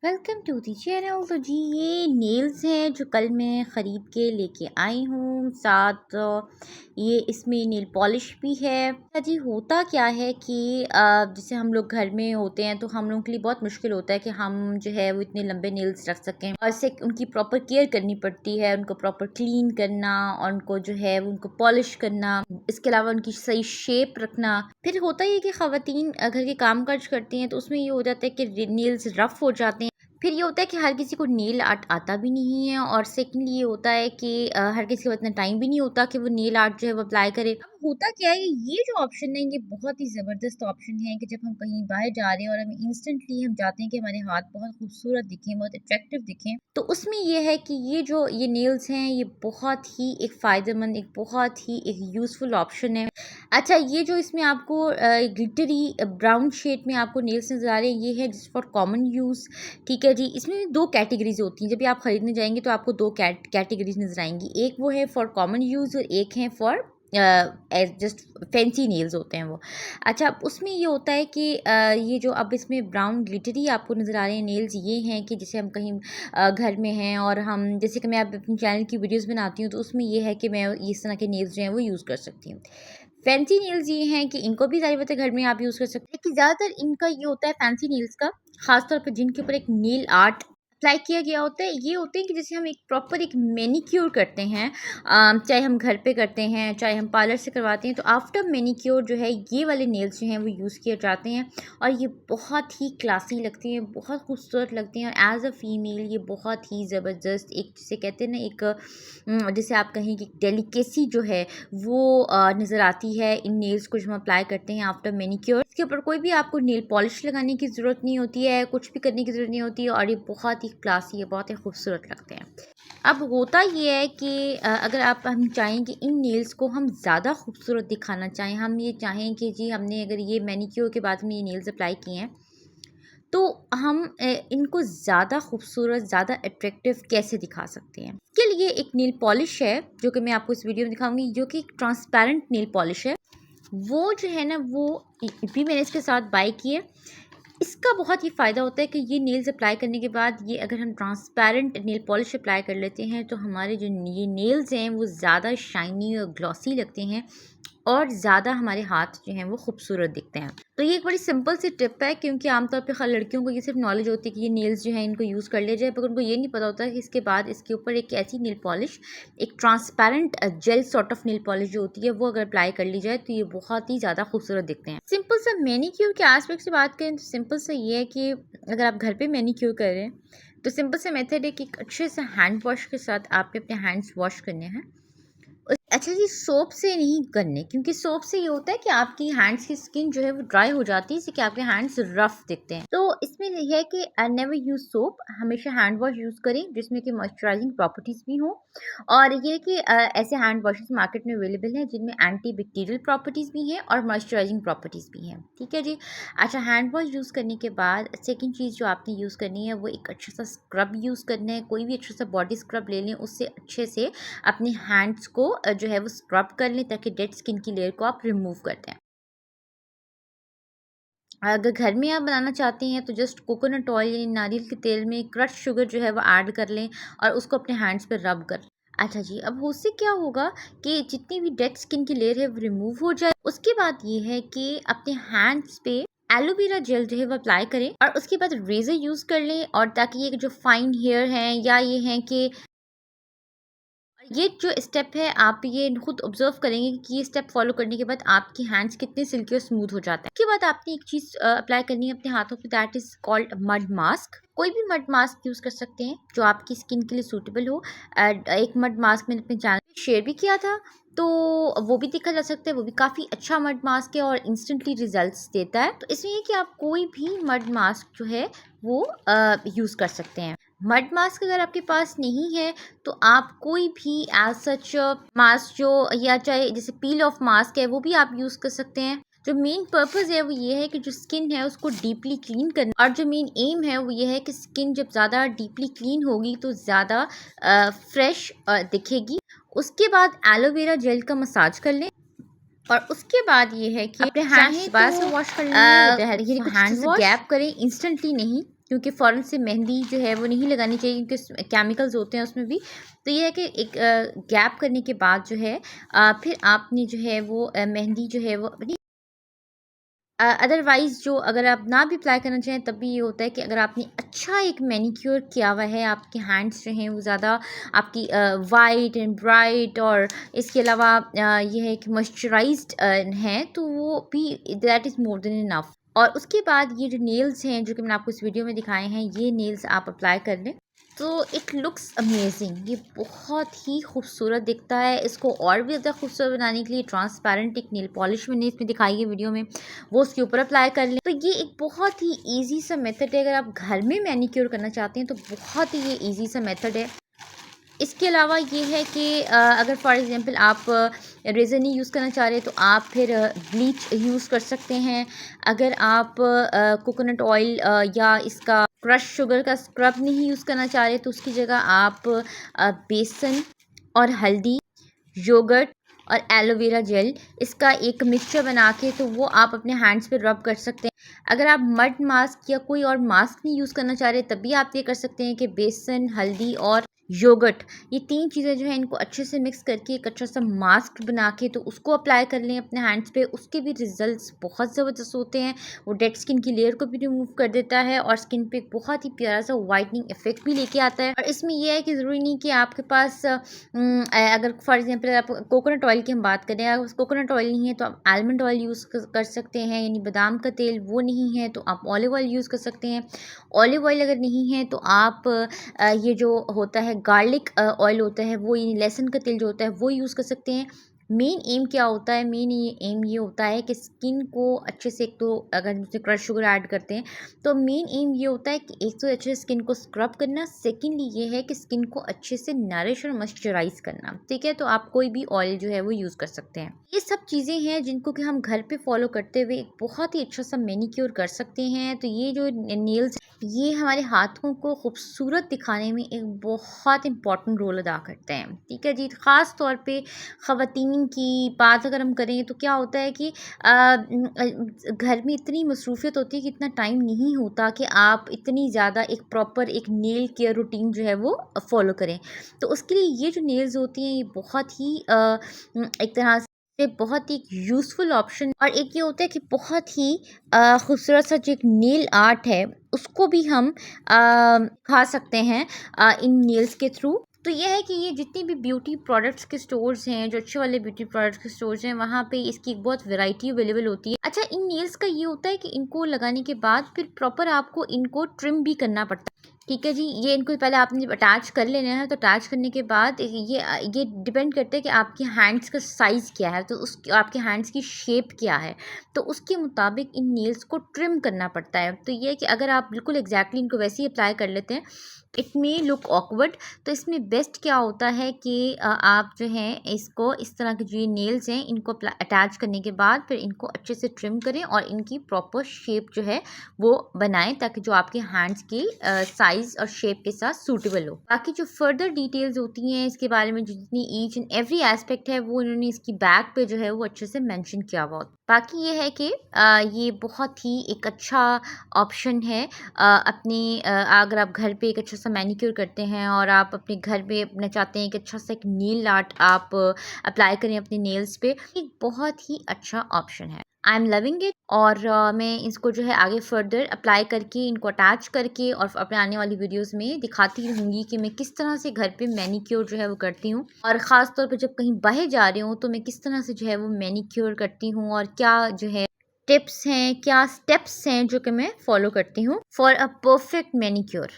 Welcome to the channel. तो जी ये nails हैं जो कल मैं ख़रीद के लेके आई हूँ। साथ ये इसमें नेल पॉलिश भी है। जी होता क्या है कि जैसे हम लोग घर में होते हैं तो हम लोगों के लिए बहुत मुश्किल होता है कि हम जो है वो इतने लंबे नेल्स रख सकें और इससे उनकी प्रॉपर केयर करनी पड़ती है, उनको प्रॉपर क्लीन करना और उनको जो है उनको पॉलिश करना, इसके अलावा उनकी सही शेप रखना। फिर होता ही है कि ख़वातीन घर के काम काज करती हैं तो उसमें ये हो जाता है कि नेल्स रफ़ हो जाते हैं। फिर ये होता है कि हर किसी को नेल आर्ट आता भी नहीं है और सेकंडली ये होता है कि हर किसी को इतना टाइम भी नहीं होता कि वो नेल आर्ट जो है वो अप्लाई करे। अब होता क्या है, ये जो ऑप्शन है ये बहुत ही ज़बरदस्त ऑप्शन है कि जब हम कहीं बाहर जा रहे हैं और हम इंस्टेंटली हम चाहते हैं कि हमारे हाथ बहुत खूबसूरत दिखें, बहुत अट्रैक्टिव दिखें, तो उसमें ये है कि ये नेल्स हैं ये बहुत ही एक फ़ायदेमंद, एक बहुत ही एक यूज़फुल ऑप्शन है। अच्छा, ये जो इसमें आपको ग्लिटरी ब्राउन शेड में आपको नेल्स नज़र आ रहे हैं, ये है जस्ट फॉर कॉमन यूज़। ठीक है जी, इसमें 2 कैटेगरीज़ होती हैं। जब भी आप खरीदने जाएँगे तो आपको 2 कैटेगरीज़ नज़र आएँगी। एक वो है फॉर कॉमन यूज़ और एक है for as just fancy nails होते हैं वो। अच्छा, अब उसमें ये होता है कि ये जो अब इसमें ब्राउन ग्लिटरी आपको नज़र आ रहे हैं नेल्स, ये हैं कि जैसे हम कहीं घर में हैं और हम जैसे कि मैं अब अपने चैनल की वीडियोज़ बनाती हूँ तो उसमें ये है कि मैं इस तरह के नेल्स जो हैं वो यूज़ कर सकती हूँ। फैंसी नेल्स ये हैं कि इनको भी ज़ाहिर बात है घर में आप यूज़ कर सकते हैं, कि ज़्यादातर इनका ये होता है फैंसी नेल्स का, ख़ास तौर पे जिनके ऊपर एक नेल आर्ट अप्लाई किया गया होता है। ये होते हैं कि जैसे हम एक प्रॉपर एक मैनीक्योर करते हैं, चाहे हम घर पे करते हैं, चाहे हम पार्लर से करवाते हैं, तो आफ्टर मैनीक्योर जो है ये वाले नेल्स जो हैं वो यूज़ किए जाते हैं और ये बहुत ही क्लासी लगते हैं, बहुत खूबसूरत लगते हैं और एज़ अ फ़ीमेल ये बहुत ही ज़बरदस्त एक जिसे कहते हैं ना एक जैसे आप कहें कि डेलिकेसी जो है वो नज़र आती है इन नेल्स को जब हम अप्लाई करते हैं आफ्टर मैनीक्योर। इसके ऊपर कोई भी आपको नेल पॉलिश लगाने की ज़रूरत नहीं होती है, कुछ भी करने की ज़रूरत नहीं होती है और ये बहुत ही क्लासी है, बहुत ही खूबसूरत लगते हैं। अब होता ये है कि अगर हम चाहें कि इन नेल्स को हम ज़्यादा खूबसूरत दिखाना चाहें, हम ये चाहें कि जी हमने अगर ये मैनीक्योर के बाद में ये नेल्स अप्लाई किए हैं तो हम इनको ज़्यादा खूबसूरत, ज़्यादा अट्रैक्टिव कैसे दिखा सकते हैं? इसके लिए एक नेल पॉलिश है जो कि मैं आपको इस वीडियो में दिखाऊँगी, जो कि एक ट्रांसपेरेंट नेल पॉलिश है। वो जो है ना वो भी मैंने इसके साथ बाय की है। इसका बहुत ही फ़ायदा होता है कि ये नेल्स अप्लाई करने के बाद ये अगर हम ट्रांसपेरेंट नेल पॉलिश अप्लाई कर लेते हैं तो हमारे जो ये नेल्स हैं वो ज़्यादा शाइनी और ग्लॉसी लगते हैं और ज़्यादा हमारे हाथ जो हैं वो खूबसूरत दिखते हैं। तो ये एक बड़ी सिंपल सी टिप है, क्योंकि आमतौर पे लड़कियों को ये सिर्फ नॉलेज होती है कि ये नेल्स जो हैं इनको यूज़ कर लिया जाए, पर उनको ये नहीं पता होता कि इसके बाद इसके ऊपर एक ऐसी नेल पॉलिश, एक transparent gel sort of nail polish जो होती है वो अगर अप्लाई कर ली जाए तो ये बहुत ही ज़्यादा खूबसूरत दिखते हैं। सिंपल सा मैनीक्योर के एस्पेक्ट से बात करें तो सिंपल सा ये है कि अगर आप घर पे मैनीक्योर कर रहे हैं तो सिंपल सा मेथड है कि एक अच्छे से हैंड वॉश के साथ आपने अपने हैंड्स वॉश करने हैं। अच्छा जी, सोप से नहीं करने, क्योंकि सोप से ये होता है कि आपकी हैंड्स की स्किन जो है वो ड्राई हो जाती है, इससे कि आपके हैंड्स रफ दिखते हैं। तो इसमें ये है कि नेवर यूज सोप, हमेशा हैंड वॉश यूज़ करें जिसमें कि मॉइस्चराइजिंग प्रॉपर्टीज़ भी हों। और ये कि ऐसे हैंड वॉशेस मार्केट में अवेलेबल हैं जिनमें एंटी बैक्टीरियल प्रॉपर्टीज़ भी हैं और मॉइस्चराइजिंग प्रॉपर्टीज़ भी हैं। ठीक है जी। अच्छा, हैंड वॉश यूज़ करने के बाद सेकेंड चीज़ जो आपने यूज़ करनी है वो एक अच्छा सा स्क्रब यूज़ करना है। कोई भी अच्छा सा बॉडी स्क्रब ले लें, उससे अच्छे से अपने हैंड्स को जो है वो स्क्रब कर लें ताकि डेड स्किन की लेयर को आप रिमूव कर दें। अगर घर में आप बनाना चाहते हैं तो जस्ट कोकोनट ऑयल यानी नारियल के तेल में क्रश शुगर जो है वो ऐड कर लें और उसको अपने हैंड्स पे रब कर लें। अच्छा जी, अब उससे क्या होगा कि जितनी भी डेड स्किन की लेयर है वो रिमूव हो जाए। उसके बाद ये है कि अपने हैंड्स पे एलोवेरा जेल जो है वो अप्लाई करें और उसके बाद रेजर यूज़ कर लें, और ताकि ये जो फाइन हेयर हैं या ये हैं कि ये जो स्टेप है आप ये खुद ऑब्जर्व करेंगे कि ये स्टेप फॉलो करने के बाद आपकी हैंड्स कितने सिल्की और स्मूथ हो जाते हैं। उसके बाद आपने एक चीज़ अप्लाई करनी है अपने हाथों पे, that is called mud mask. कोई भी मड मास्क यूज़ कर सकते हैं जो आपकी स्किन के लिए सूटेबल हो। एक मड मास्क मैंने अपने चैनल पे शेयर भी किया था, तो वो भी देखा जा सकता है। वो भी काफ़ी अच्छा मड मास्क है और इंस्टेंटली रिजल्ट्स देता है। तो इसमें कि आप कोई भी मड मास्क जो है वो यूज़ कर सकते हैं। मड मास्क अगर आपके पास नहीं है तो आप कोई भी एज सच मास्क जो, या चाहे जैसे पील ऑफ मास्क है, वो भी आप यूज़ कर सकते हैं। जो मेन पर्पज़ है वो ये है कि जो स्किन है उसको डीपली क्लीन करना, और जो मेन एम है वो ये है कि स्किन जब ज़्यादा डीपली क्लीन होगी तो ज़्यादा फ्रेश दिखेगी। उसके बाद एलोवेरा जेल का मसाज कर लें और उसके बाद ये है कि अपने हैंड्स दोबारा से वॉश कर लें। हैंड वॉश गैप करें, इंस्टेंटली नहीं, क्योंकि फ़ौरन से मेहंदी जो है वो नहीं लगानी चाहिए, क्योंकि केमिकल्स होते हैं उसमें भी। तो ये है कि एक गैप करने के बाद जो है फिर आपने जो है वो मेहंदी जो है वो अपनी अदरवाइज़ जो अगर आप ना भी अप्लाई करना चाहें तब भी ये होता है कि अगर आपने अच्छा एक मैनीक्योर किया हुआ है, आपके हैंड्स जो हैं वो ज़्यादा आपकी वाइट एंड ब्राइट, और इसके अलावा ये है कि मॉइस्चराइज्ड हैं, तो वो भी that is more than enough. और उसके बाद ये जो नेल्स हैं जो कि मैंने आपको इस वीडियो में दिखाए हैं, ये नेल्स आप अप्लाई कर लें तो इट लुक्स अमेजिंग। ये बहुत ही खूबसूरत दिखता है। इसको और भी ज़्यादा खूबसूरत बनाने के लिए ट्रांसपेरेंट एक नेल पॉलिश मैंने इसमें दिखाई है वीडियो में, वो उसके ऊपर अप्लाई कर लें। तो ये एक बहुत ही ईजी सा मेथड है। अगर आप घर में मैनीक्योर करना चाहते हैं तो बहुत ही ये ईजी सा मेथड है। इसके अलावा ये है कि अगर फॉर एग्ज़ाम्पल आप रेज़र नहीं यूज़ करना चाह रहे तो आप फिर ब्लीच यूज़ कर सकते हैं। अगर आप कोकोनट ऑयल या इसका क्रश शुगर का स्क्रब नहीं यूज़ करना चाह रहे तो उसकी जगह आप बेसन और हल्दी, योगर्ट और एलोवेरा जेल, इसका एक मिक्सचर बना के तो वो आप अपने हैंड्स पे रब कर सकते हैं। अगर आप मड मास्क या कोई और मास्क नहीं यूज़ करना चाह रहे तब भी आप ये कर सकते हैं कि बेसन, हल्दी और योगर्ट, ये 3 चीज़ें जो हैं इनको अच्छे से मिक्स करके एक अच्छा सा मास्क बना के तो उसको अप्लाई कर लें अपने हैंड्स पे। उसके भी रिजल्ट्स बहुत ज़बरदस्त होते हैं। वो डेड स्किन की लेयर को भी रिमूव कर देता है और स्किन पे एक बहुत ही प्यारा सा वाइटनिंग इफेक्ट भी लेके आता है। और इसमें यह है कि ज़रूरी नहीं कि आपके पास अगर फॉर एग्जांपल आप कोकोनट ऑयल की हम बात करें, अगर कोकोनट ऑयल नहीं है तो आप आलमंड ऑयल यूज़ कर सकते हैं, यानी बादाम का तेल, वो नहीं है तो आप ऑलिव ऑयल यूज़ कर सकते हैं। ऑलिव ऑयल अगर नहीं है तो आप ये जो होता है गार्लिक ऑयल होता है वो, ये लहसुन का तेल जो होता है वो यूज़ कर सकते हैं। मेन एम क्या होता है, मेन ये एम ये होता है कि स्किन को अच्छे से, एक तो अगर उसमें क्रश शुगर ऐड करते हैं तो मेन एम ये होता है कि एक तो अच्छे से स्किन को स्क्रब करना, सेकेंडली ये है कि स्किन को अच्छे से नरिश और मॉइस्चराइज करना। ठीक है, तो आप कोई भी ऑयल जो है वो यूज़ कर सकते हैं। ये सब चीज़ें हैं जिनको कि हम घर पे फॉलो करते हुए एक बहुत ही अच्छा सा मैनीक्योर कर सकते हैं। तो ये जो नेल्स, ये हमारे हाथों को खूबसूरत दिखाने में एक बहुत इंपॉर्टेंट रोल अदा करते हैं। ठीक है जी, ख़ास तौर पे ख़वातीन की बात अगर हम करें तो क्या होता है कि घर में इतनी मसरूफ़ियत होती है कि इतना टाइम नहीं होता कि आप इतनी ज़्यादा एक प्रॉपर एक नेल केयर रूटीन जो है वो फ़ॉलो करें। तो उसके लिए ये जो नेल्स होती हैं ये बहुत ही एक तरह से बहुत ही यूज़फुल ऑप्शन। और एक ये होता है कि बहुत ही खूबसूरत सा जो एक नेल आर्ट है उसको भी हम खा सकते हैं इन नेल्स के थ्रू। तो ये है कि ये जितनी भी ब्यूटी प्रोडक्ट्स के स्टोर्स हैं, जो अच्छे वाले ब्यूटी प्रोडक्ट्स के स्टोर्स हैं, वहाँ पे इसकी एक बहुत वैरायटी अवेलेबल होती है। अच्छा, इन नेल्स का ये होता है कि इनको लगाने के बाद फिर प्रॉपर आपको इनको ट्रिम भी करना पड़ता है। ठीक है जी, ये इनको पहले आपने जब अटैच कर लेना है तो अटैच करने के बाद ये डिपेंड करता है कि आपके हैंड्स का साइज़ क्या है, तो उस आपके हैंड्स की शेप क्या है, तो उसके मुताबिक इन नेल्स को ट्रिम करना पड़ता है। तो ये है कि अगर आप बिल्कुल एग्जैक्टली इनको वैसे ही अप्लाई कर लेते हैं इट मे लुक ऑकवर्ड। तो इसमें बेस्ट क्या होता है कि आप जो है इसको इस तरह के जो ये नेल्स हैं इनको अटैच करने के बाद फिर इनको अच्छे से ट्रिम करें और इनकी प्रॉपर शेप जो है वो बनाएं, ताकि जो आपके हैंड्स की साइज़ और शेप के साथ सूटेबल हो। बाकी जो फर्दर डिटेल्स होती हैं इसके बारे में, जो जितनी ईच एंड एवरी एस्पेक्ट है वो इन्होंने इसकी बैक पे जो है वो अच्छे से मेंशन किया हुआ। बाकी ये है कि ये बहुत ही एक अच्छा ऑप्शन है अगर आप घर पे एक अच्छा सा मैनीक्योर करते हैं और आप अपने घर पे अपना चाहते हैं कि अच्छा सा एक नेल आर्ट आप अप्लाई करें अपने नेल्स पे, एक बहुत ही अच्छा ऑप्शन है। I am loving it. और मैं इसको जो है आगे फर्दर अप्लाई करके इनको अटैच करके और अपने आने वाली वीडियोस में दिखाती रहूँगी कि मैं किस तरह से घर पे मैनीक्योर जो है वो करती हूँ, और ख़ास तौर पे जब कहीं बाहर जा रही हूँ तो मैं किस तरह से जो है वो मैनीक्योर करती हूँ और क्या जो है टिप्स हैं, क्या स्टेप्स हैं जो कि मैं फॉलो करती हूँ फॉर अ परफेक्ट मैनीक्योर।